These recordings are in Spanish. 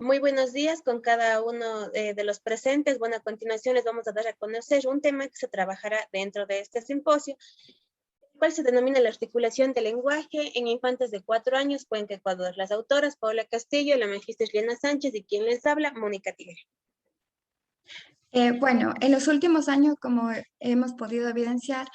Muy buenos días con cada uno de los presentes. Bueno, a continuación les vamos a dar a conocer un tema que se trabajará dentro de este simposio, el cual se denomina la articulación del lenguaje en infantes de 4 años, Cuenca, Ecuador. Las autoras, Paula Castillo, la magíster Liana Sánchez y quien les habla, Mónica Tigre. Bueno, en los últimos años, como hemos podido evidenciar,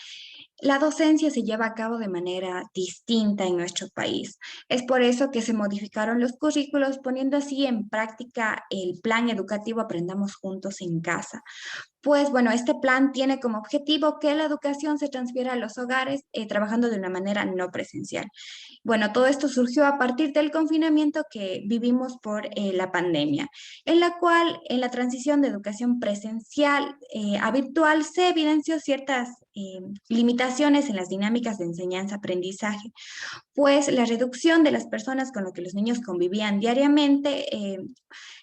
la docencia se lleva a cabo de manera distinta en nuestro país. Es por eso que se modificaron los currículos, poniendo así en práctica el plan educativo Aprendamos Juntos en Casa. Pues bueno, este plan tiene como objetivo que la educación se transfiera a los hogares trabajando de una manera no presencial. Bueno, todo esto surgió a partir del confinamiento que vivimos por la pandemia, en la cual en la transición de educación presencial a virtual se evidenció ciertas limitaciones en las dinámicas de enseñanza-aprendizaje, pues la reducción de las personas con las que los niños convivían diariamente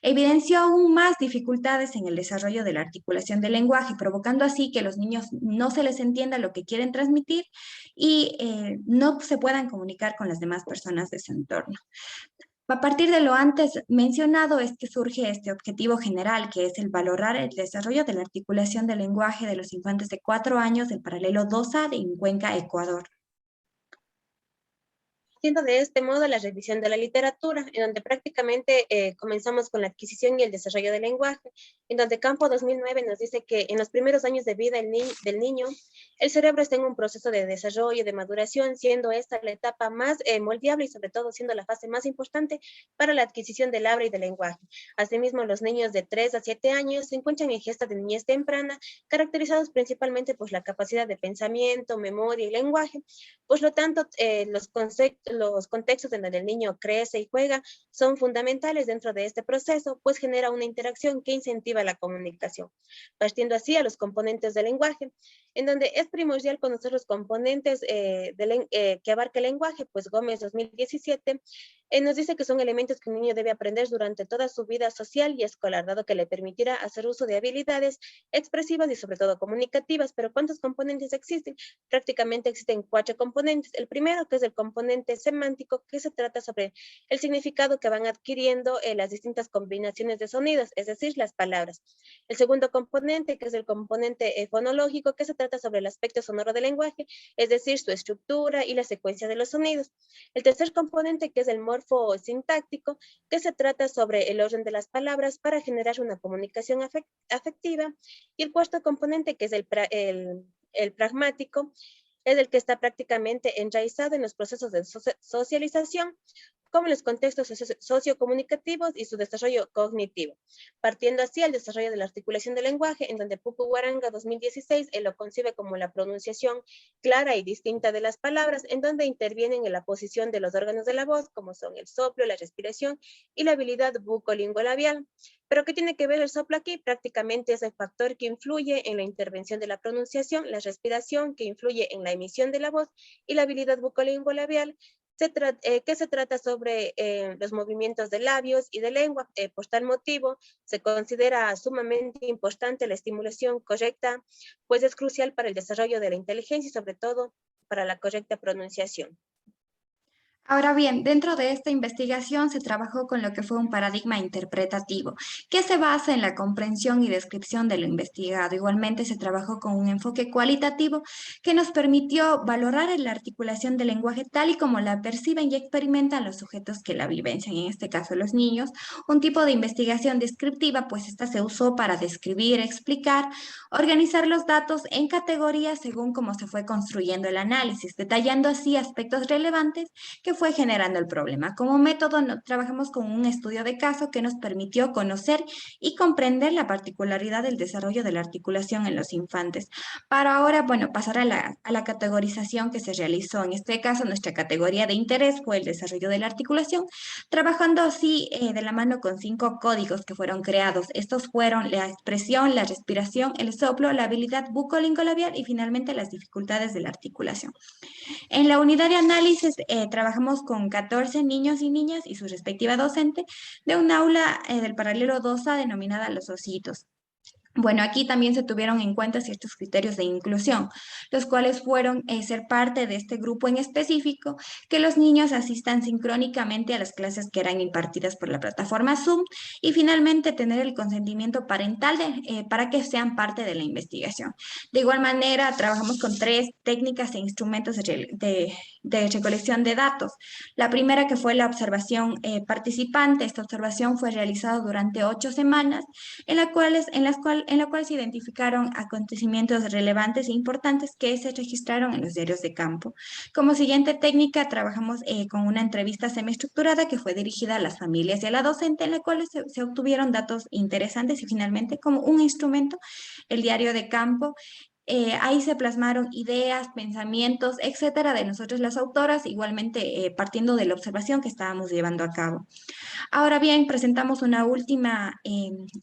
evidenció aún más dificultades en el desarrollo de la articulación del lenguaje, provocando así que los niños no se les entienda lo que quieren transmitir y no se puedan comunicar con las demás personas de su entorno. A partir de lo antes mencionado es que surge este objetivo general, que es el valorar el desarrollo de la articulación del lenguaje de los infantes de 4 años del paralelo 2A en Cuenca, Ecuador. Haciendo de este modo la revisión de la literatura, en donde prácticamente comenzamos con la adquisición y el desarrollo del lenguaje, en donde Campo 2009 nos dice que en los primeros años de vida del niño, el cerebro está en un proceso de desarrollo, de maduración, siendo esta la etapa más moldeable y sobre todo siendo la fase más importante para la adquisición del habla y del lenguaje. Asimismo, los niños de 3 a 7 años se encuentran en gesta de niñez temprana, caracterizados principalmente por la capacidad de pensamiento, memoria y lenguaje. Por lo tanto, los contextos en donde el niño crece y juega son fundamentales dentro de este proceso, pues genera una interacción que incentiva la comunicación, partiendo así a los componentes del lenguaje, en donde es primordial conocer los componentes que abarca el lenguaje, pues Gómez 2017 nos dice que son elementos que un niño debe aprender durante toda su vida social y escolar, dado que le permitirá hacer uso de habilidades expresivas y sobre todo comunicativas. Pero ¿cuántos componentes existen? Prácticamente existen 4 componentes. El primero, que es el componente semántico, que se trata sobre el significado que van adquiriendo las distintas combinaciones de sonidos, es decir, las palabras. El segundo componente, que es el componente fonológico, que se trata sobre el aspecto sonoro del lenguaje, es decir, su estructura y la secuencia de los sonidos. El tercer componente, que es el morfosintáctico, que se trata sobre el orden de las palabras para generar una comunicación afectiva. Y el cuarto componente, que es el pragmático, es el que está prácticamente enraizado en los procesos de socialización, como en los contextos sociocomunicativos y su desarrollo cognitivo, partiendo así al desarrollo de la articulación del lenguaje, en donde Pupu Guaranga 2016 él lo concibe como la pronunciación clara y distinta de las palabras, en donde intervienen en la posición de los órganos de la voz, como son el soplo, la respiración y la habilidad bucolingolabial. Pero ¿qué tiene que ver el soplo aquí? Prácticamente es el factor que influye en la intervención de la pronunciación, la respiración que influye en la emisión de la voz y la habilidad bucolingolabial que se trata sobre los movimientos de labios y de lengua. Por tal motivo, se considera sumamente importante la estimulación correcta, pues es crucial para el desarrollo de la inteligencia y sobre todo para la correcta pronunciación. Ahora bien, dentro de esta investigación se trabajó con lo que fue un paradigma interpretativo, que se basa en la comprensión y descripción de lo investigado. Igualmente se trabajó con un enfoque cualitativo que nos permitió valorar la articulación del lenguaje tal y como la perciben y experimentan los sujetos que la vivencian, en este caso los niños. Un tipo de investigación descriptiva, pues esta se usó para describir, explicar, organizar los datos en categorías según cómo se fue construyendo el análisis, detallando así aspectos relevantes que fue generando el problema. Como método, trabajamos con un estudio de caso que nos permitió conocer y comprender la particularidad del desarrollo de la articulación en los infantes. Para ahora, bueno, pasar a la categorización que se realizó. En este caso, nuestra categoría de interés fue el desarrollo de la articulación, trabajando así de la mano con 5 códigos que fueron creados. Estos fueron la expresión, la respiración, el soplo, la habilidad bucolingolabial y finalmente las dificultades de la articulación. En la unidad de análisis trabajamos con 14 niños y niñas y su respectiva docente de un aula del paralelo 2A denominada Los Ositos. Bueno, aquí también se tuvieron en cuenta ciertos criterios de inclusión, los cuales fueron ser parte de este grupo en específico, que los niños asistan sincrónicamente a las clases que eran impartidas por la plataforma Zoom y finalmente tener el consentimiento parental para que sean parte de la investigación. De igual manera, trabajamos con tres técnicas e instrumentos de recolección de datos. La primera que fue la observación participante. Esta observación fue realizada durante 8 semanas en la cual se identificaron acontecimientos relevantes e importantes que se registraron en los diarios de campo. Como siguiente técnica, trabajamos con una entrevista semiestructurada que fue dirigida a las familias y a la docente, en la cual se obtuvieron datos interesantes y finalmente, como un instrumento, el diario de campo. Ahí se plasmaron ideas, pensamientos, etcétera, de nosotros las autoras, igualmente partiendo de la observación que estábamos llevando a cabo. Ahora bien, presentamos un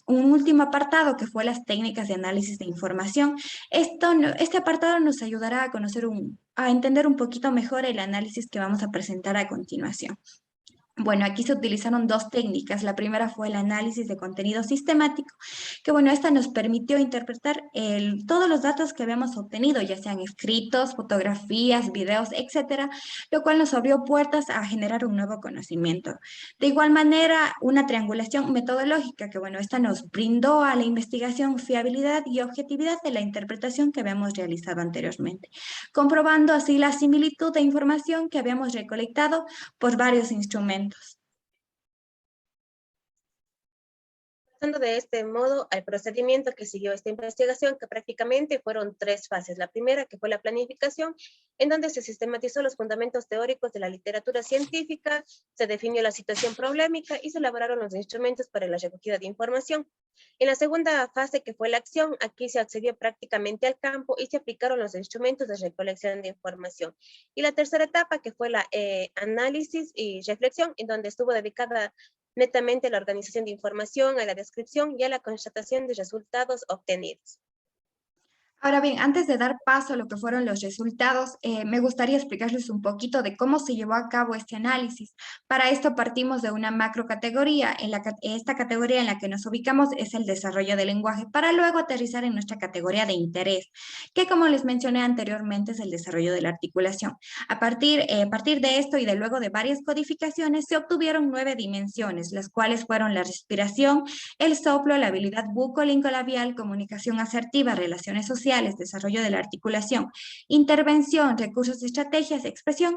último apartado que fue las técnicas de análisis de información. Este apartado nos ayudará a a entender un poquito mejor el análisis que vamos a presentar a continuación. Bueno, aquí se utilizaron dos técnicas. La primera fue el análisis de contenido sistemático, que bueno, esta nos permitió interpretar todos los datos que habíamos obtenido, ya sean escritos, fotografías, videos, etcétera, lo cual nos abrió puertas a generar un nuevo conocimiento. De igual manera, una triangulación metodológica, que bueno, esta nos brindó a la investigación fiabilidad y objetividad de la interpretación que habíamos realizado anteriormente, comprobando así la similitud de información que habíamos recolectado por varios instrumentos. Pasando de este modo al procedimiento que siguió esta investigación, que prácticamente fueron tres fases. La primera, que fue la planificación, en donde se sistematizó los fundamentos teóricos de la literatura científica, se definió la situación problemática y se elaboraron los instrumentos para la recogida de información. En la segunda fase, que fue la acción, aquí se accedió prácticamente al campo y se aplicaron los instrumentos de recolección de información. Y la tercera etapa, que fue la análisis y reflexión, en donde estuvo dedicada netamente a la organización de información, a la descripción y a la constatación de resultados obtenidos. Ahora bien, antes de dar paso a lo que fueron los resultados, me gustaría explicarles un poquito de cómo se llevó a cabo este análisis. Para esto partimos de una macrocategoría. Esta categoría en la que nos ubicamos es el desarrollo del lenguaje, para luego aterrizar en nuestra categoría de interés, que como les mencioné anteriormente es el desarrollo de la articulación. A partir de esto y de luego de varias codificaciones, se obtuvieron 9 dimensiones, las cuales fueron la respiración, el soplo, la habilidad bucolingolabial, comunicación asertiva, relaciones sociales, desarrollo de la articulación, intervención, recursos, estrategias, expresión.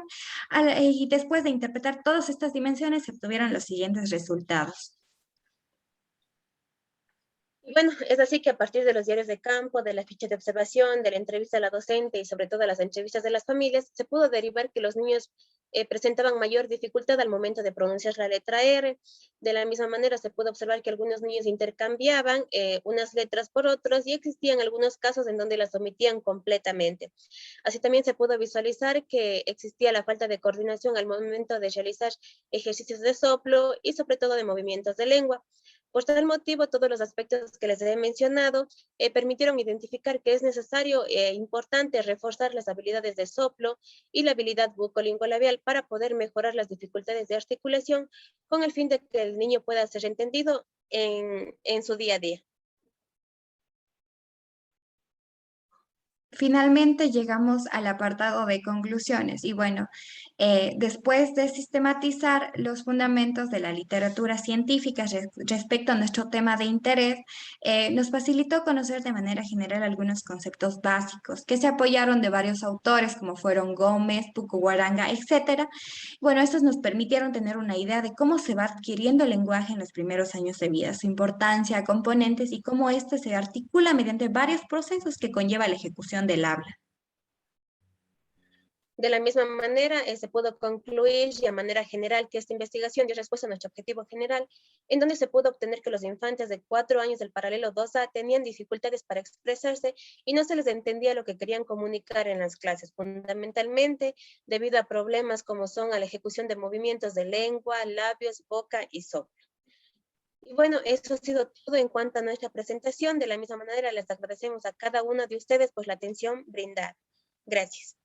Y después de interpretar todas estas dimensiones, se obtuvieron los siguientes resultados. Y bueno, es así que a partir de los diarios de campo, de la ficha de observación, de la entrevista a la docente y sobre todo las entrevistas de las familias, se pudo derivar que los niños presentaban mayor dificultad al momento de pronunciar la letra R. De la misma manera, se pudo observar que algunos niños intercambiaban unas letras por otras y existían algunos casos en donde las omitían completamente. Así también se pudo visualizar que existía la falta de coordinación al momento de realizar ejercicios de soplo y sobre todo de movimientos de lengua. Por tal motivo, todos los aspectos que les he mencionado permitieron identificar que es necesario e importante reforzar las habilidades de soplo y la habilidad bucolingolabial para poder mejorar las dificultades de articulación con el fin de que el niño pueda ser entendido en su día a día. Finalmente llegamos al apartado de conclusiones y bueno, después de sistematizar los fundamentos de la literatura científica respecto a nuestro tema de interés, nos facilitó conocer de manera general algunos conceptos básicos que se apoyaron de varios autores como fueron Gómez, Pucuaranga, etcétera. Bueno, estos nos permitieron tener una idea de cómo se va adquiriendo el lenguaje en los primeros años de vida, su importancia, componentes y cómo éste se articula mediante varios procesos que conlleva la ejecución del habla. De la misma manera, se pudo concluir de manera general que esta investigación dio respuesta a nuestro objetivo general, en donde se pudo obtener que los infantes de 4 años del paralelo 2A tenían dificultades para expresarse y no se les entendía lo que querían comunicar en las clases, fundamentalmente debido a problemas como son a la ejecución de movimientos de lengua, labios, boca y soplo. Y bueno, eso ha sido todo en cuanto a nuestra presentación. De la misma manera, les agradecemos a cada uno de ustedes por la atención brindada. Gracias.